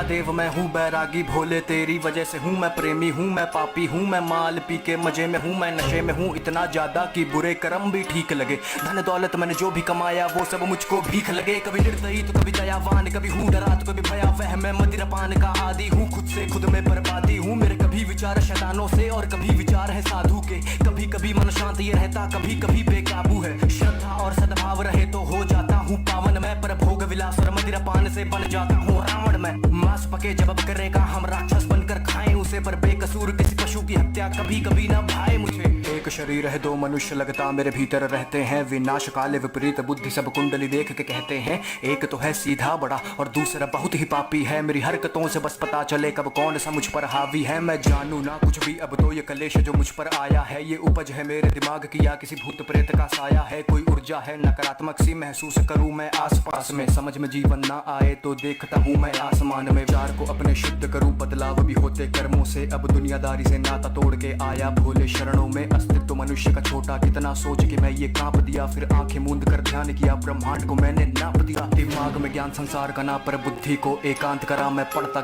महादेव मैं हूँ बैरागी भोले तेरी वजह से हूँ मैं प्रेमी हूँ मैं पापी हूँ मैं माल पी के मजे में हूँ मैं नशे में हूँ इतना ज्यादा कि बुरे कर्म भी ठीक लगे। धन दौलत मैंने जो भी कमाया वो सब मुझको भीख लगे। कभी निर्दयी तो कभी दयावान कभी हूँ डरा तो कभी भयावह मैं मदिरापान का आदि हूँ खुद से खुद में बर्बादी हूँ। मेरे कभी विचार शैतानों से और कभी विचार है साधु के। कभी कभी मन शांत ये रहता कभी कभी बेकाबू है। श्रद्धा और सद्भाव रहे तो हो जाता हूँ पावन मैं पर भोग विलास और मदिरापान से बन जाता हूँ रावण मैं। मांस पके जब करेगा हम राक्षस बनकर खाएं उसे पर बेकसूर किसी पशु की हत्या कभी कभी ना भाए मुझे। एक शरीर है दो मनुष्य लगता मेरे भीतर रहते हैं विनाश काले विपरीत बुद्धि सब कुंडली देख के कहते हैं। एक तो है सीधा बड़ा और दूसरा बहुत ही पापी है। मेरी हरकतों से बस पता चले कब कौन सा मुझ पर हावी है। मैं जानू ना कुछ भी अब तो ये कलेश जो मुझ पर आया है ये उपज है मेरे दिमाग की या किसी भूत प्रेत का साया है। कोई ऊर्जा है नकारात्मक सी महसूस करूं मैं आसपास में। समझ में जीवन ना आए तो देखता हूँ मैं आसमान में। विचार को अपने शुद्ध करूं बदलाव भी होते कर्मों से। अब दुनियादारी से नाता तोड़ के आया भोले शरणों में। अस्तित्व मनुष्य का छोटा कितना सोच के मैं ये कांप दिया। फिर आंखें मूंद कर ध्यान किया ब्रह्मांड को मैंने नाप दिया। दिमाग में ज्ञान संसार का ना पर बुद्धि को एकांत करा। मैं पढ़ता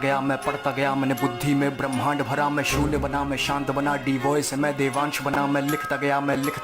गया मैंने बुद्धि में ब्रह्मांड भरा। मैं शून्य बना मैं शांत बना डी वॉइस मैं देवांश बना। मैं लिखता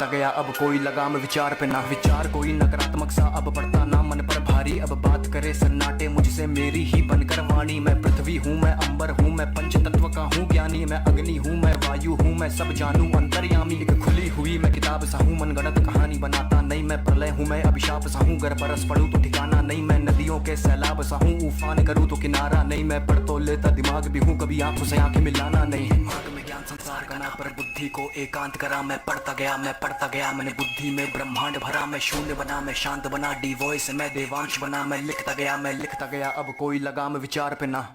गया अब कोई लगाम विचार पे ना। विचार कोई नकारात्मक सा अब पड़ता ना मन पर भारी। अब बात करे सन्नाटे मुझसे मेरी ही बनकर वाणी। मैं पृथ्वी हूँ मैं अंबर हूँ मैं पंच तत्व का हूँ ज्ञानी। मैं अग्नि हूँ मैं वायु हूँ मैं सब जानू अंतर्यामी। एक खुली हुई मैं किताब सा हूँ मनगढ़ंत कहानी बनाता नहीं। मैं प्रलय हूँ मैं अभिशाप सा हूँ गर बरस पड़ूं तो ठिकाना नहीं। मैं नदियों के सैलाब सा हूँ उफान करूँ तो किनारा नहीं। मैं पढ़ तो लेता दिमाग भी हूँ कभी आंखों से आंखें मिलाना नहीं। दिमाग में ज्ञान संसार का ना पर बुद्धि को एकांत करा। मैं पढ़ता गया मैंने बुद्धि में ब्रह्मांड भरा। मैं शून्य बना मैं शांत बना डी वॉइस मैं देवांश बना। मैं लिखता गया अब कोई लगाम विचार पे ना।